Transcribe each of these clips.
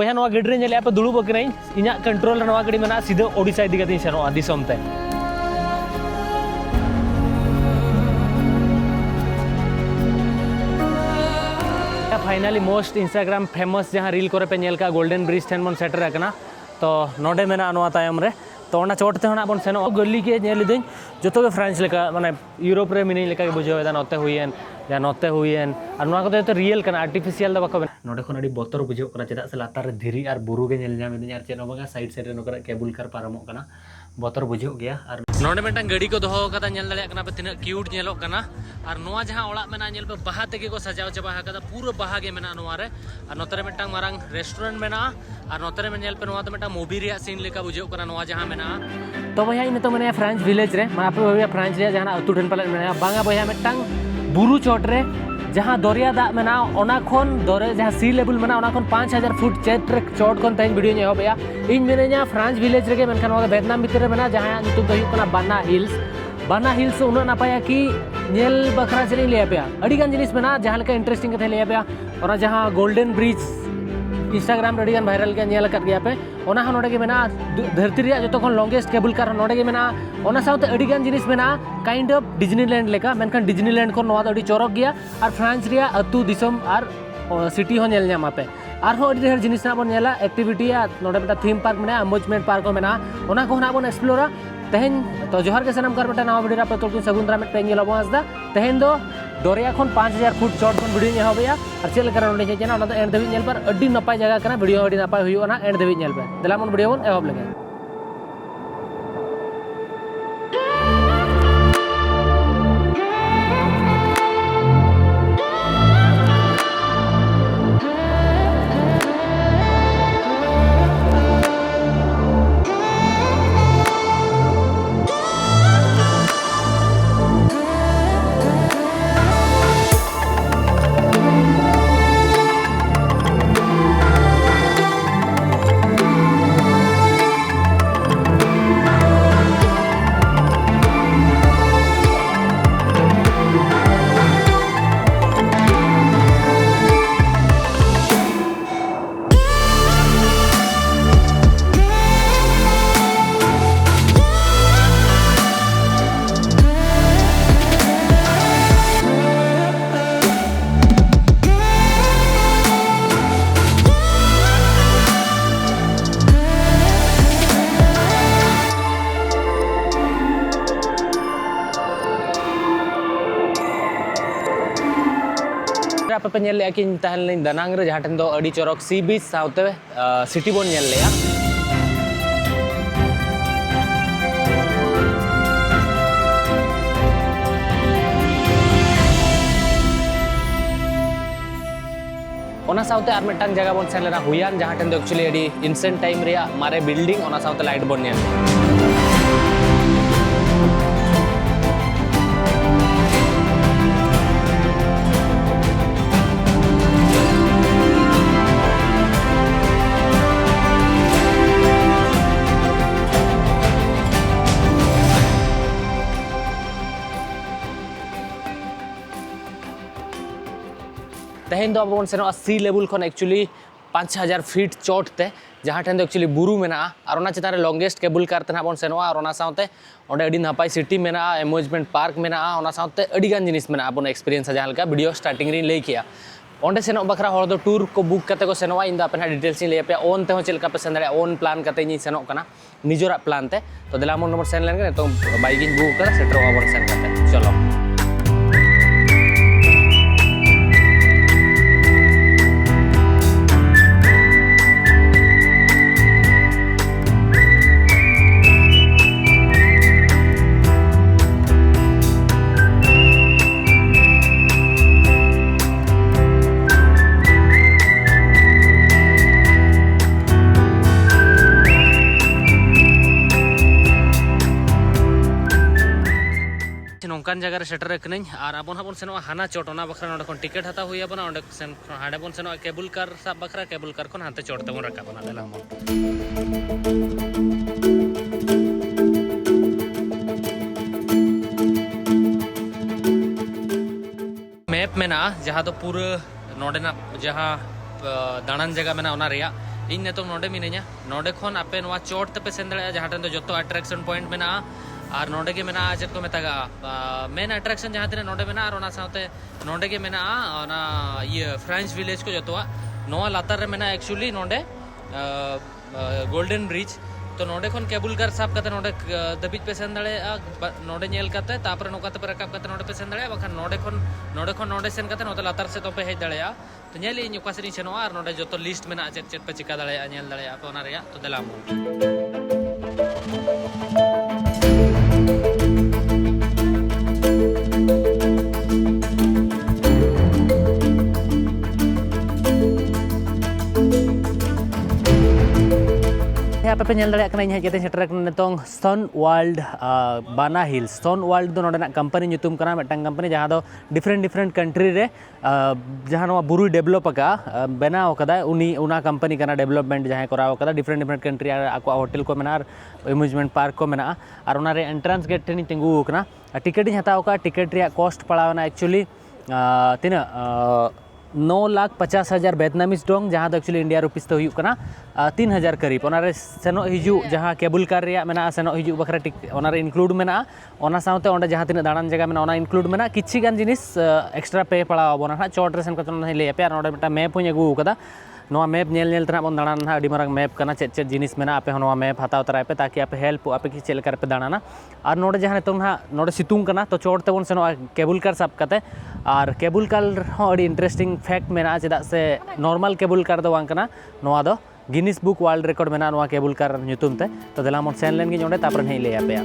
बया नवा गाड़ी रे नेले पे दुड़ुब अकनाई इना कंट्रोल रे नवा गाड़ी मेना सीधा ओडिशा इदी कते सेनो दिसम ते फाइनली मोस्ट इंस्टाग्राम फेमस जहाँ रील करे पे नेल का गोल्डन ब्रिज ठेन मन सेटर अकना तो नोडे मेना नवा तायम रे तो ओना चोट ते होना बन सेनो गली के नेल दिन जतो के फ्रांस लेका माने यूरोप रे मिनी लेका के बुझो दा नोते हुइयन या नोते हुइयन और नवा को तो रियल कना आर्टिफिशियल दा बको नोडे खन अडी बोतर बुझो कना चेदा से लातार रे धीरी और बुरु के नेल जाम दिन यार चेनो बगा साइड साइड रे नोकरा केबल कार पारमो कना बोतर बुझो गया और नोडे मेटा गाड़ी को दोहो कदा नेल दाले कना पे तिना क्यूट नेलो कना और नोआ जहां ओड़ा मेना नेल पे बाहा तेगे को सजाव चबा कदा पूरा बाहा गे मेना नोआ रे और नोतरे मेटा मारंग रेस्टोरेंट मेना और नोतरे में नेल पे नोआ तो मेटा मूवी रिया सीन लेका बुझो कना नोआ जहां मेना तो भैया इन तो मैंने फ्रांस विलेज रे मा पे भैया फ्रांस रे जहां अतु ठन पाले मेना बांगा भैया मेटांग बुरु चोट रे जहां दरिया दा मेना ओना खोन दरे जहां सी लेवल मेना ओना खोन 5000 फुट चेट रे चोट कोन तइन वीडियो ने भैया इन मेने फ्रांस विलेज रे के मेनखान ओगा वियतनाम भीतर मेना जहां नितु दो कना बाना हिल्स उना नापाया कि नेल बखरा चली ले पे अड़ी गान जिनिस मेना जहां लेका इंटरेस्टिंग के ले पे और जहां गोल्डन ब्रिज इंस्टाग्राम रे अड़ी वायरल के नेल कर गया पे ओना ह नोडे के मेना धरती रे जतो खन लॉन्गेस्ट केबल कार नोडे के मेना ओना साउथ अड़ी गान जिनिस मेना काइंड ऑफ डिज्नीलैंड लेका मेनखान डिज्नीलैंड को नोवा अड़ी चोरक गया और फ्रांस रे अतु दिसम और सिटी हो नेल न्यामा पे और हो अड़ी ढेर जिनिस ना बन नेला एक्टिविटी नोडे मेटा थीम पार्क मेना अम्यूजमेंट पार्क को मेना ओना को ना बन एक्सप्लोरा तेहन तो जोहार के सनम कर बेटा नवा वीडियो पे तोल सगुंद्रा में पेंगे लबो हसदा तेहन दो दरिया खन 5000 फुट चोट खन वीडियो ने होबया और चेल कर नोडे जेना ओना एंड धबी नेल पर अड्डी नपाय जगह कना वीडियो अड्डी नपाय हुयो ना एंड धबी नेल पे दला मन वीडियो बन एहब लगे पे नेल ले कि तहन ले दनांग रे जहां ठन दो अडी चोरक सी बीच साउते सिटी बोन नेल लेया ओना साउते आर मेटांग जगह बोन सेन लेना हुयान जहां ठन दो एक्चुअली अडी इंसेंट टाइम रे मारे बिल्डिंग ओना साउते लाइट बोन नेल तेहन दो बन सेनो सी लेवल खन एक्चुअली 5000 फीट चोट ते जहां ठन दो एक्चुअली बुरु मेना और ओना चितारे लॉन्गेस्ट केबल कार ते ना बन सेनो और ओना साउते ओंडे अडी नपाय सिटी मेना एम्यूजमेंट पार्क मेना ओना साउते अडी गान जिनिस मेना अपन एक्सपीरियंस जहां लका वीडियो स्टार्टिंग रे लई किया ओंडे सेनो बखरा होर दो टूर को बुक करते को सेनो इन द अपन डिटेल्स ले पे ओन ते हो चलका पे सेन ओन प्लान करते नि सेनो कना निजोरा प्लान ते तो देला मोन नंबर सेन लेन तो बाइक इन बुक कर सेटर ओवर सेन करते चलो नौकान जगह सेटर कनाई और अब हाँ सेनो हाना चोट बखरा ना टिकेट हता हुई बना हाँ बन सेनो केबल कार सब बखरा केबल कार खन हाते चोट तब रखा देला मैप में ना जहाँ तो पूरा नोडेना जहाँ दाणन जगह में ना इन नेतो नोडे मिने냐 नोडे खन आपे नोआ चोट तपे सेन दड़े जहां ठन जो अट्रैक्शन पॉइंट मेना और नोडे के मेना चेक को मेतागा मेन अट्रैक्शन जहां तिने नोडे मेना और ओना साथे नोडे के मेना ओना ये फ्रेंच विलेज को जतवा नोआ लातार रे मेना एक्चुअली नोडे गोल्डन ब्रिज तो नोडे खन केबल कार साब कते नोडे दबिज पे सेन दड़े नोडे नेल कते तापर नोका ते रकाब कते नोडे पे सेन दड़े बखान नोडे खन नोडे सेन कते नोते लातार से तो पे हेज दड़े तो नेली नुका सेनी सेनो और नोडे जो तो लिस्ट मेना चेक चेक पे चिका दड़े नेल दड़े तो ओना रेया तो देलाम apa penyel dari kena ingat kita seterak netong Stone World Bana Hills Stone World do noda company nyutum kana metang company jahan do different country re jahan wa buru develop aga bena okada uni una company kana development jahan kora okada different country aku hotel ko mena amusement park ko mena ar ona re entrance gate ni tingu kana ticket ni hata oka ticket ria cost padawana actually tina 9,50,000 Vietnamese Dong जहाँ तो actually India rupees तो हुई करना 3,000 करीब ओनारे सेनो हिजू जहाँ cable car रिया मेना सेनो हिजू बखरा टिक ओनारे इंक्लूड मेना ओना साउते ओंडे जहाँ तीन दाड़ान जगह मेना ओना इंक्लूड मेना किछि गान जिनिस एक्स्ट्रा पे पड़ा बोना हा चोट रे सेन को तन ले पे ओंडे मेटा मैप हुई अगू कदा नोआ मैप नेल नेल तना बन दाड़ान हा अडी मारंग मैप कना चेक चेक जिनिस मेना आपे नोआ मैप हताव तराय पे ताकि आपे हेल्प आपे कि चेल कर पे दाड़ाना और नोडे जहाँ नितों हा नोडे सितुंग कना तो चोट ते बन सेनो केबल कार साब कते और केबल कार हो अडी इंटरेस्टिंग फैक्ट मेना चेदा से नॉर्मल केबल कार दो वांग कना नोआ दो गिनीज बुक वर्ल्ड रिकॉर्ड मेना नोआ केबल कार nyutum te तो देला मोन सेन लेन गी नोडे तापर हेई ले आपे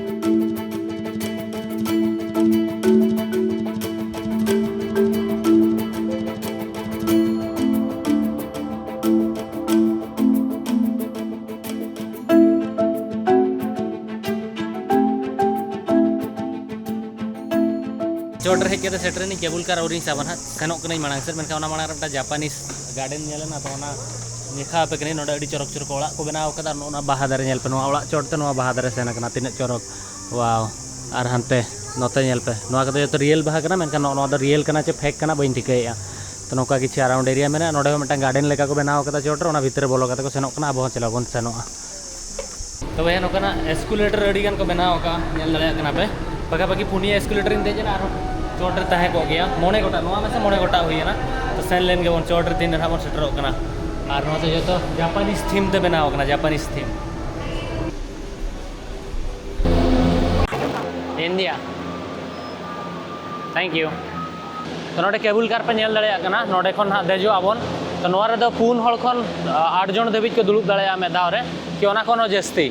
चोट रे के सेटर नहीं केबल कार और साबन हा सेनोक कनै मांग सर मेनका ओना मांग रे जापानीज गार्डन नेलना तो ओना निखा पे कनै नोडे अडी चरक चरक ओळा को बनाव कदा ओना बाहा दारे नेल पे नोआ ओळा चोट ते नोआ बाहा दारे सेन कना तिने चरक वाव आर हनते नोते नेल पे नोआ कदो तो रियल बाहा कना मेनका नोआ दो रियल कना चे फेक कना बइन ठिकैया तो नोका किछि अराउंड एरिया मेना नोडे मेटा गार्डन लेका को बनाव कदा चोट रे ओना भितर बोलो कते को सेनोक कना अब चला बन सेनोआ तो भैया नोकना एस्कुलेटर अडी गान को बनाव का नेल दले कना पे पका पकी पुनिया एस्कुलेटर इन देजना आरो चोट रे ताहे को गया मोने गोटा नोआ में से मोने गोटा हुईना तो सेन लेन के बन चोट रे तीन रहा बन सेटरो कना और नोआ तो जो तो जापानीज थीम ते बनाव कना Japanese theme India thank you तो नोडे केबल कार पे नेल दड़े कना नोडे खन हा देजो आबन तो नोआ रे दो 4 हल खन 8 जन धबिज को दुलुब दड़े मे दाव रे कि ओना कोनो जस्ती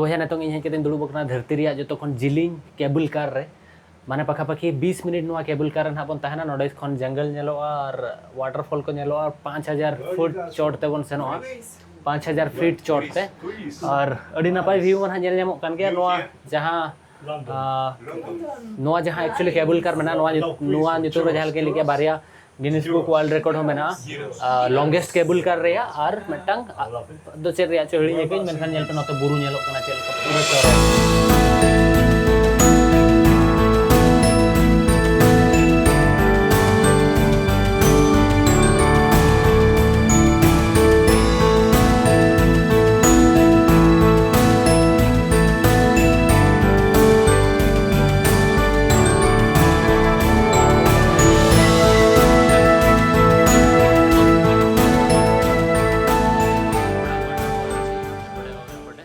भैया नितों इन हेज दुड़ुब कना धरती रिया जो खन जिलिंग केबल कार रे माने पखापाखि 20 मिनट नोआ केबल कार ना बन ताहेना नोडे खन जंगल नेलो और वाटरफॉल को नेलो और 5000 फुट चोट ते बन सेनो 5000 फीट चोट ते और अडी नपाय व्यू मन नेल जामो कान गया नोआ जहां एक्चुअली केबल कार मेना नोआ नितों रे जहाल के लिया बारिया गिनीज बुक वर्ल्ड रिकॉर्ड हो मेना लॉन्गेस्ट केबल कार रेया और मेटंग दो चेर रेया चोहड़ी एक मेनखान नेल पे नतो बुरु नेलो कना चेल को पूरा चोरो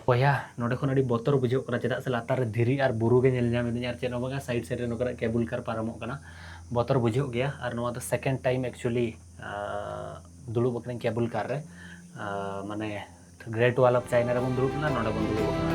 भैया नोडे खन अडी बतर बुझो कना चेदा से लातार धीरी और बुरु गे नेल जाम इदिन आर चेनो बगा साइड साइड रे नोकरा केबल कार पारमो कना बतर बुझो गया और नोआ तो सेकंड टाइम एक्चुअली दुलुब बकन केबल कार रे माने ग्रेट वॉल ऑफ चाइना रे बन दुलुब ना नोडे बन दुलुब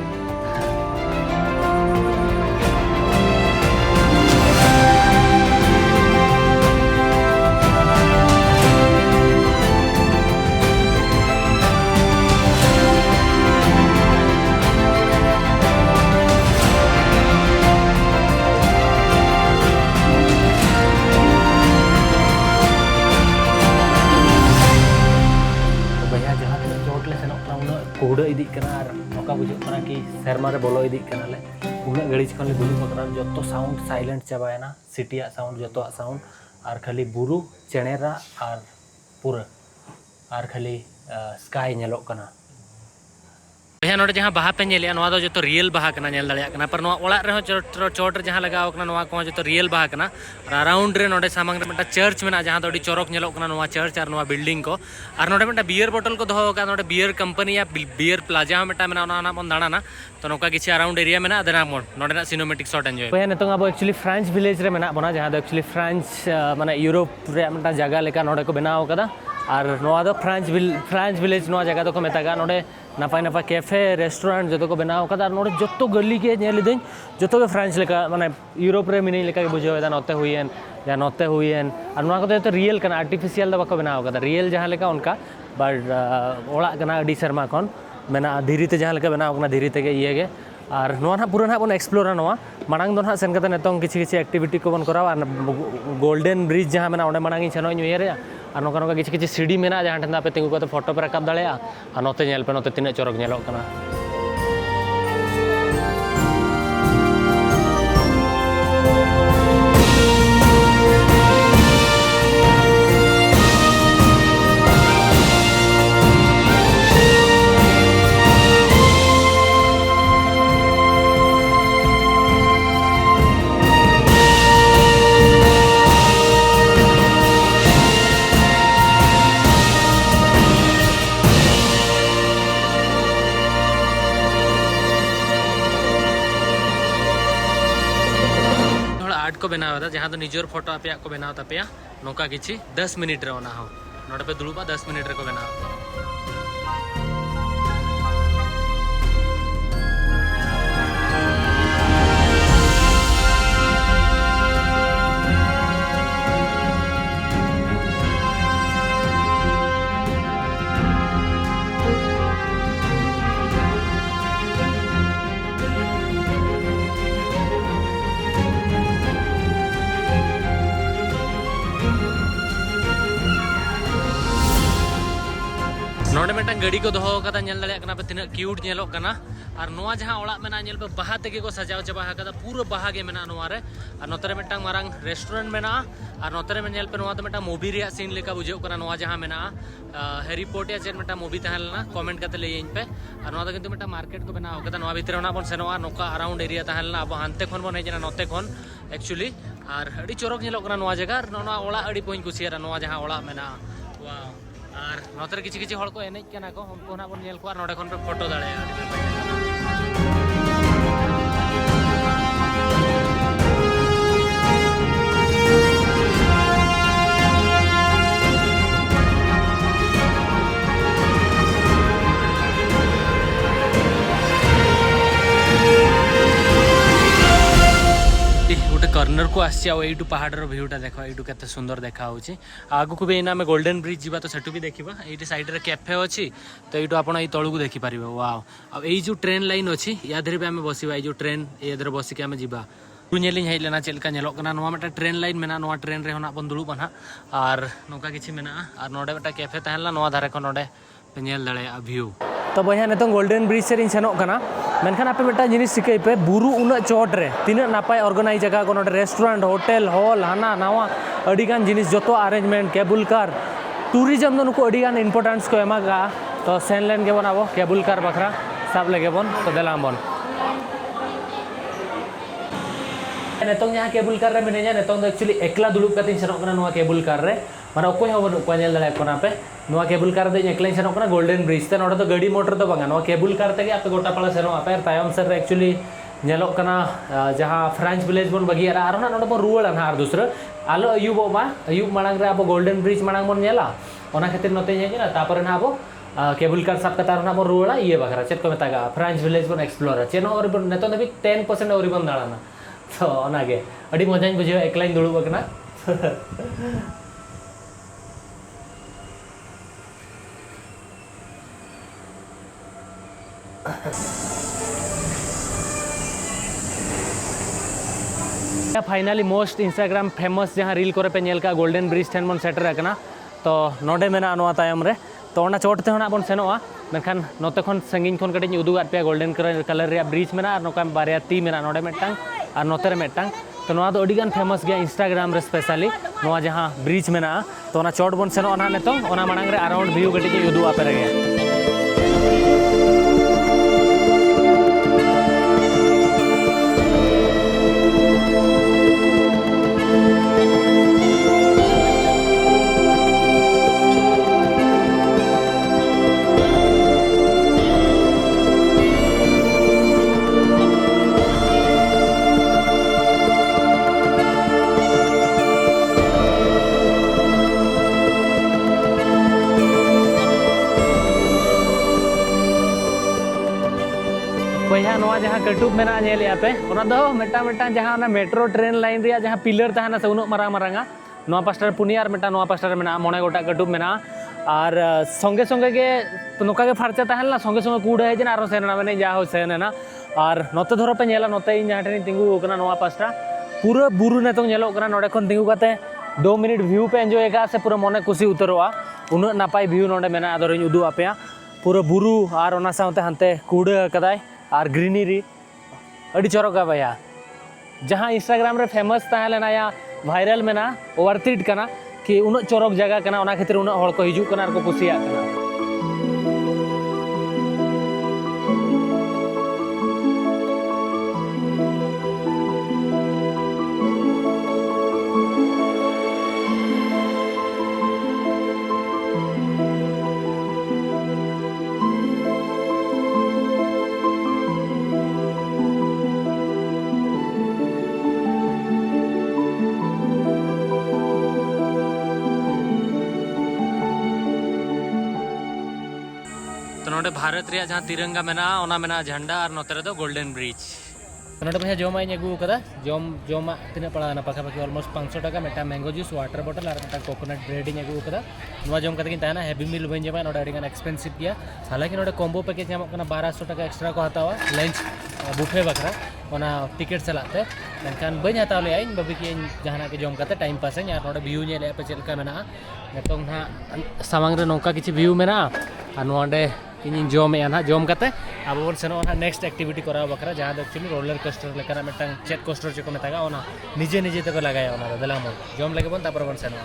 कुहड़ा इदी कना और नौका बुझो कना कि शर्मा रे बोलो इदी कना ले उन्ना गड़ी खन दुलुब जो साउंड साइलेंट चाबाना सिटी साउंड जो साउंड और खाली बुरु चेणेरा और पूरा और खाली स्काई नेलोक कना भैया नोडे जहाँ बाहा पे नेलिया नोआ दो जो रियल बाहा कना नेल दाड़िया कना पर नोआ ओड़ा रे चोट रे जहाँ लगाव कना नोआ को जो रियल बाहा कना और अराउंड रे नोडे सामंग रे मिटा चर्च मेना जहाँ दो चोरक नेलोक कना नोआ चर्च और नोआ बिल्डिंग को और नोडे मिटा बियर बोतल को दोहो का नोडे बियर कंपनी या बियर प्लाजा मिटा मेना ओना बन दाड़ाना तो नोका किसी अराउंड एरिया मेना देना मोड नोडे ना सिनेमेटिक शॉट एंजॉय भैया नितों अब एक्चुअली फ्रांस विलेज रे मेना बना जहाँ दो एक्चुअली फ्रांस माने यूरोप रे मिटा जगह लेका नोडे को बनाव कदा और नोआ दो फ्रांस विलेज नोआ जगह दो को मेतागा नोडे नपाय नपाय कैफे रेस्टोरेंट जो को बनाव कदा नोडे जो गली के नेलिदिन जो के फ्रांस लेका माने यूरोप रे मिनी लेका बुझावेदा नोते हुईन या नोते हुईन और नोआ को तो रियल कना आर्टिफिशियल दो बको बनाव कदा रियल जहाँ लेका उनका बट ओड़ा कना अडी शर्मा कोन मेना धीरी ते जहाँ लेका बनाव कना धीरी ते के ये गे और नोआ ना पूरा ना बन एक्सप्लोर नोआ मांग दो ना सेन कते नेतों किछि एक्टिविटी को बन कराव गोल्डन ब्रिज जहाँ मेना ओंडे मांग सेनो नुयरे और नोका नोका किछि सीढ़ी मेना जहाँ ठंडा पे तिंगु कते फोटो पे रकाब दाड़े और नोते नेल पे नोते तिना चोरक नेलोक कना को बनावा जहाँ तो निजोर फोटो आपे को बनाव तापेया नौका किछि 10 मिनट रे ओना हो नोडे पे दुलुबा 10 मिनट रे को बनाव नोडे मेटा गाड़ी को दोहो कदा नेल दाड़िया कना पे तिना क्यूट नेलोक कना और नोआ जहाँ ओड़ा मेना नेल पे बाहा तेगे को सजाव चाबा कदा पूरा बाहा गे मेना नोआ रे और नोतरे मेटा मारंग रेस्टोरेंट मेना और नोतरे में नेल पे नोआ तो मेटा मूवी रिया सीन लेका बुझे कना नोआ जहाँ मेना हैरी पॉटर या जेन मेटा मूवी तहलना कमेंट करते लई इन पे और नोआ तो किंतु मेटा मार्केट को बनाव कदा नोआ भीतर ओना बन सेनोआ नोका अराउंड एरिया तहलना अब हानते खन बन हेजना नोते खन एक्चुअली और अड़ी चोरक नेलोक कना नोआ जगह नोआ ओड़ा अड़ी पोइन कुसिया नोआ जहाँ ओड़ा मेना वाह और नोतरे किछि किछि हड़ को एनेज कना को उनको ना बन नेल को नोडे खन पे फोटो दाड़े गोटे कर्नर को आसू पहाड़ भ्यूटा देख यू के सुंदर देखा आगु को भी एना आम गोल्डन ब्रिज जीवा तो सेठू भी देखा ये साइड रे कैफे अच्छी तो ये आप तलू देखिपारे वाओ आ जो ट्रेन लाइन अच्छी या भी आम बसवा ये ट्रेन ये बसिक आम जा नेलिंग हेज लेना चलका मेटा ट्रेन लाइन मेना ट्रेन रे बन दुड़ुबा ना और नौका किसी मेना और नोडे मेटा कैफे तहला धारे को नोडे पे नेल दाड़ेया व्यू तो भैया नित गोल्डन ब्रिज से सेनोना मेनखान आपे मिट्टा जिनिस चिकाई पे बुरु उना चोट रे तीना नापाय ऑर्गेनाइज जगह को नोडे रेस्टोरेंट होटल हॉल हाना नावा अड़ीगान जिनिस जो अरेंजमेंट केबल कार टूरिज्म दो नुको अड़ीगान इम्पोर्टेंस को एमागा तो सेन लेन के बन अब केबल कार बखरा सब लगे बन तो देला बन नितों जहाँ केबल कार रे मिनेजा नितों एक्चुअली एकला दुड़ुब कते सेनोना केबल कार रे माने अकोय हो बनु को नेल दाड़े कोना पे नोआ केबल कार दे एकला सेनोना गोल्डन ब्रिज ते नोडे तो गाड़ी मोटर तो बांगा नोआ केबल कार तेगे आपे गोटा पाला सेनो आपे तायम सर एक्चुअली नेलोक कना जहाँ फ्रांस विलेज बन बगी आरो ना नोडे बन रुवाड़ा ना आर दूसरा आलो अयुबोबा अयुब मांग रे अब गोल्डन ब्रिज मांग बन नेला ओना खातिर नोते नेला तापर ना अब केबल कार सब कतार ना बन रुवाड़ा ये बखरा चेत को मेतागा फ्रांस विलेज बन एक्सप्लोर चेनो और नेतो नबी 10% और बन दाड़ाना तो ओनागे अड़ी मजाñ बुझे एकलाइन दुड़ुब कना फाइनली मोस्ट इंस्टाग्राम फेमस जहाँ रील करे पे नेल का गोल्डन ब्रिज ठेन बन सेटर तो नोडे मेना नोआ तायम रे तो ओना चोट ते होना बन सेनोआ मेनखान नोते खन संगिन खन कटिन उदुगात पे गोल्डन कलर रे ब्रिज मेना और नोका बारिया ती मेना नोडे मेटटांग और नोते रे मेटटांग तो नोआ दो अडिगान फेमस गया इंस्टाग्राम रे स्पेशली नोआ जहां ब्रिज मेना तो ओना चोट बन सेनोआ ना नेतो ओना मांग रे अराउंड व्यू कटिन उदुआ पे रे भैया नोआ जहाँ कटुब मेना नेल पे ओना दो मेटा मेटा जहाँ ना मेट्रो ट्रेन लाइन रे जहाँ पिलर तहना से उन मारा मारांगा नोआ पास्टर पुनिया मेटा नोआ पास्टर मेना मोने गोटा कटुब मेना और संगे संगे के नोका के फारचा तहलना संगे संगे कूड़ है जना आरो सेना माने जा हो सेना ना और नोते धरो पे नेला नोते इन जहाँ ठेनी तिंगु कना नोआ पास्टा पूरा बुरु नेतो नेलो कना नोडे खन तिंगु काते 2 मिनट व्यू पे एंजॉय का से पूरा मोने खुशी उतरोआ उन नापाय व्यू नोडे मेना आदरिन उदु आपेया पूरा बुरु और ओना साउते हनते कूड़ कदाय और ग्रीनरी अड़ी चौरका भैया जहाँ इंस्टाग्राम रे फेमस तहलेना या वायरल मेना ओवरथिट कना कि उन चौरक जगह कना ओना खातिर उन हड़ को हिजू कना और को कुसिया कना तो नोडे भारत रे जहाँ तिरंगा मेना ओना मेना झंडा और नोते रे दो गोल्डन ब्रिज तो नोडे भैया जोमा इन अगू कदा जोमा तिना पड़ा ना पाखा पाखी ऑलमोस्ट 500 टाका Meta mango juice water bottle और मेटा कोकोनट ब्रेड इन अगू कदा नोआ जोम कते किन ताना हैवी मील बन जबा नोडे अडिगान एक्सपेंसिव गया हालांकि नोडे कॉम्बो पैकेज नामक कना 1200 टाका एक्स्ट्रा को हतावा लंच बुफे बकरा ओना टिकट चलाते मेनखान बन हताव ले आइन बबी की जहाना के जोम कते टाइम पास है और नोडे व्यू नेले पे चलका मेना नेतों ना सामांग रे नौका किछि व्यू मेना और नोडे इन जोम ना जोम कते अब बन सेनो ना नेक्स्ट एक्टिविटी करा बकरा जहाँ दो एक्चुअली रोलर कोस्टर लेकर मेटन चेक कोस्टर चको मेतागा ओना निजे निजे तक लगाया ओना दलाम जोम लगे बन तापर बन सेनो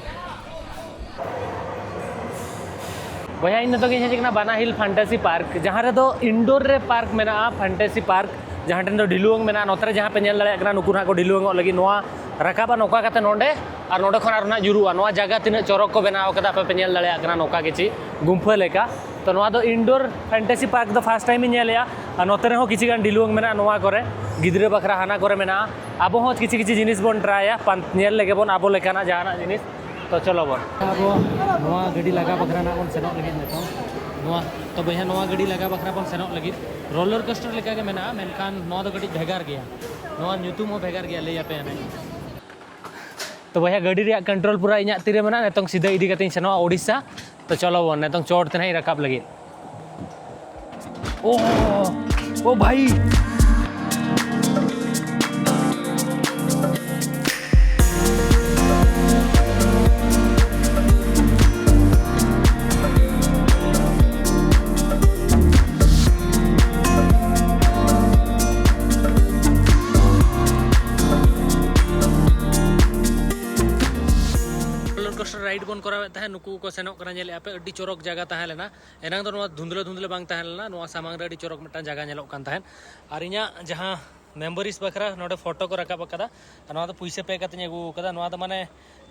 भैया इन तो किना बाना हिल फैंटेसी पार्क जहाँ रे दो इंडोर रे पार्क मेना फैंटेसी पार्क जहाँ ठेन दो डिलुंग मेना नोतरे जहाँ पे नेल दाड़े नुकु ना को डिलुंग लगी नोआ रकाबा नौका कते नोंडे और नोंडे खन आर ना जुरुआ नोआ जगह तीन चौरक को बनाव कदा पे नेल दाड़े नौका किछि गुंफा लेका तो नोआ दो इंडोर फैंटेसी पार्क दो फर्स्ट टाइम नेलिया और नोते रे हो किछि गान डिलुंग मेना नोआ करे गिद्रे बखरा हाना करे मेना आबो हो किछि किछि जिनिस बन ट्राया नेल लेके बन आबो लेकाना जहाना जिनिस तो चलो बन आबो नोआ गडी लगा बखरा ना बन सेनो लगी नेतो नोआ तो भैया नोआ गडी लगा बखरा बन सेनो लगी रोलर कोस्टर लेका के मेना मेनखान नोआ दो गडी भेगार गया नोआ न्यूतुम हो भेगार गया ले पे ने तो भैया गडी रे कंट्रोल पूरा इना तीरे मेना नेतों सीधा इदी कते सेनो ओडिशा तो चलो बन नेतों चोट ते नहीं रकाब लगी ओ भाई राइड बन करा नुकु को सेनो करा नेले पे अड्डी चोरक जगह तहे लेना एनांग दो नोआ धुंधले धुंधले बांग तहे लेना नोआ सामांग रे अड्डी चोरक मिटा जगह नेलो कान तहन और इना जहां मेंबरिस बखरा नोडे फोटो को रखा बकदा नोआ तो पैसे पे कते नेगु कदा नोआ तो माने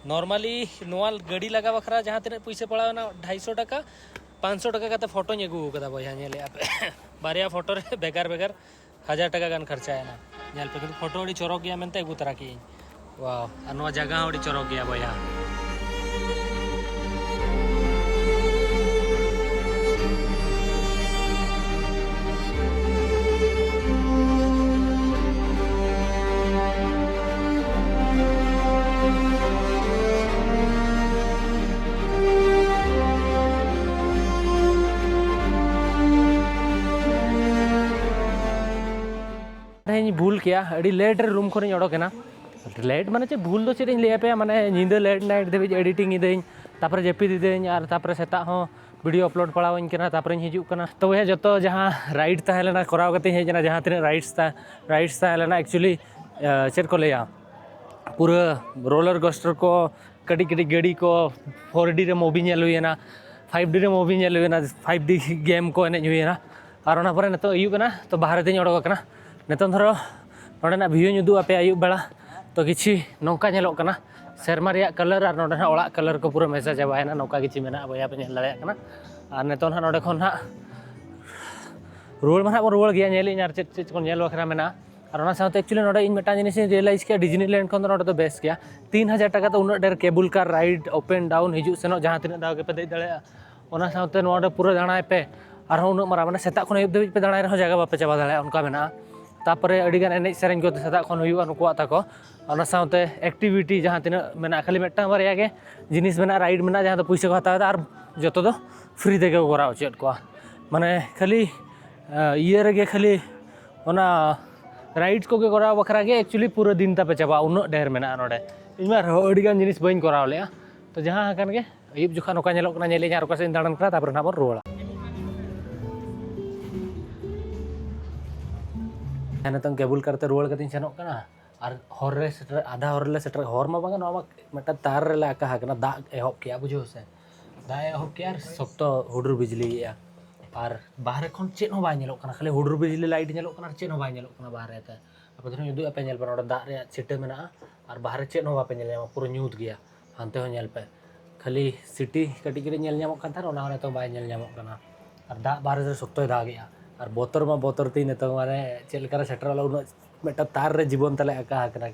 नॉर्मली नोआ गाड़ी लगा बखरा जहां तिने पैसे पड़ा ना 250 टाका 500 टाका कते फोटो नेगु कदा भैया नेले पे बारिया फोटो रे बेकार बेकार 1000 टाका गान खर्चा है ना नेल पे फोटो अड्डी चोरक गया मेनते एगु तरह की वाह और नोआ जगह अड्डी चोरक गया भैया भूल किया अड़ी लेट रे रूम खन ओडोकेना लेट माने चे भूल दो चेद ले पे माने निंदा लेट नाइट देबी एडिटिंग इदें तापर जेपी दिदें और तापर सेता हो वीडियो अपलोड पड़ावኝ कना तापर हिजुग कना तो वह जो जहाँ राइड तहलेना कराव कते हेजना जहाँ तीन राइड्स तहलेना एक्चुअली चेक को लिया पूरा रोलर कोस्टर को कटी कटी गाड़ी को 4D रे मूवी नेल हुईना 5D रे मूवी नेल हुईना 5D गेम को एने हुईना और ना पर नितो अयुब कना तो बाहर तीन ओडोक कना नितो धरो नोडेना भिउ उदू आपे अयुब बेला तो किछि नौका नेलोग कना सेरमा रिया कलर और नोडे ओड़ा कलर को पूरा मेसा चाबायना नौका किछि मेना बया पे नेल दाड़ेया कना और नितो ना नोडे खन हा रुवाड़ मा रुवाड़ गया नेलिኝ और चेक को नेल बखरा मेना और ना साथ एक्चुअली नोडे इन मेटा जिनिस रियलाइज किया डिज्नीलैंड खन नोडे तो बेस्ट किया 3000 टाका तो उन्ना डेर केबल कार राइड ओपन डाउन हिजु सेनो जहाँ तीन दाव के पे दे दाड़ेया ओना साथे नोडे पूरा दाणाय पे और उन्ना मारा माने सेता खन अयुब पे दाणाय रहो जगह बापे चाबा दाड़ेया उनका मेना तापरे अडिगान एनेज सेरेंज को सेता खन हुयुआ नुकुआ ताको ओना साथे एक्टिविटी जहाँ तीन मेना खाली मेटा बारिया के जिनिस मेना राइड मेना जहाँ तो पैसा को हतावा और जतो दो फ्री तेगे कराव चेद को माने खाली इये रेगे खाली ओना राइड्स को कराव बखरा के एक्चुअली पूरा दिन तापे चाबा उन्ना ढेर मेना नोडे इनमा अडिगान जिनिस बइन कराव लेया तो जहाँ हकन के अयुब जोखा नोका नेलोग कना नेलिኝ और ओकासे दाड़ान कना तापर ना बन रुवाड़ा नितों केबल करते रुवाड़ कतिñ सेनोग कना और हर रे सेटर आधा हर ले सेटर हर मा बांगा नोमा मेटा तार रे लाका हकना दा एहब किया बुझो से दा एहब किया और सख्तो हुडुर बिजली गया और बाहर खन चेद हो बाय नेलोग कना खाली हुडुर बिजली लाइट नेलोग कना चेद हो बाय नेलोग कना बाहर ते आप धरो उदू पे नेल पे नोडे दा रे छिटे मेना और बाहर चेद हो बापे नेल पूरा न्यूत गया हानते हो नेल पे खाली सिटी कटी कटी नेल ᱧᱟᱢᱚᱜ ᱠᱟᱱ ᱛᱟᱦᱮᱱ ᱚᱱᱟ ᱦᱚᱸ बाय नेल ᱧᱟᱢᱚᱜ ᱠᱟᱱᱟ और दा बाहर से सख्तोय दागेया और बोतर ती नितों माने चेद लेका सेटर वाला उन मेटा तार रे जीवन तले आका हकना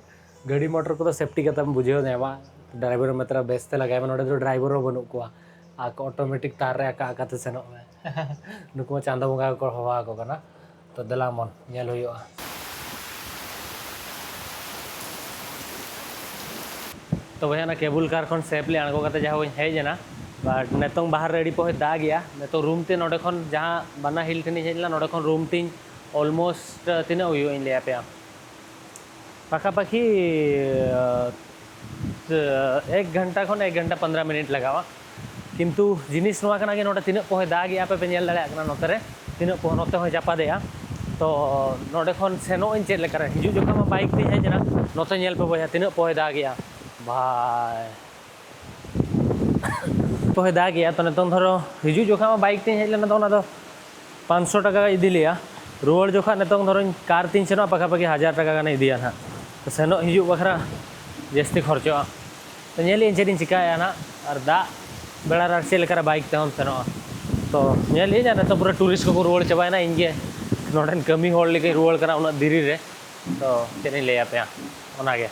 गाड़ी मोटर को तो सेफ्टी कता बुझेव नेमा ड्राइवर मात्रा बेस्ते लगाय नोडे तो ड्राइवर हो बनु को आक ऑटोमेटिक तार रे आका आका ते सेनो में नुको चांदा बंगा को हवा को कना तो दला मन नेल हुयुआ तो वह ना केबल कार खन सेफ ले आणगो कते जहाँ हेजना बट नितों बाहर रेडी पे दा गया नितों रूम ते नोडे खन जहाँ बना हिल ठेनी हेजला नोडे खन रूम तीन ऑलमोस्ट तीना हुयुआ इन लेया पे पाखा पाखी 1 घंटा खन 1 घंटा 15 मिनट लगावा किंतु जिनिस नोआ कना के नोडे तीना पोहे दा गया पे नेल दाड़ेया कना नोते रे तीना पोहे नोते हो जापादेया तो नोडे खन सेनो इन चेद लेका हिजु जोखा मा बाइक ते हेजना नोते नेल पे बोया तीना पोहे दा गया भाई पोहे दा गया तो नितों धरो हिजु जोखा मा बाइक ते हेजलेना तो 500 टाका इदी लिया रुवाड़ जोखा नितों धरो कार तीन सेनो पाखा पाखी 1000 टाका गाने इदिया ना तो सेनो हिजु बखरा जस्ती खर्चोआ तो नेलिñ चेदिñ चिकाया ना और दा बेड़ा रे चेद लेका बाइक ते हम सेनो तो नेलिñ ना तो पूरा टूरिस्ट को रुवाड़ चाबायना इनगे नोडन कमी होड़ लेके रुवाड़ कना उना दिरी रे तो चेदिñ लेया पे ओना गे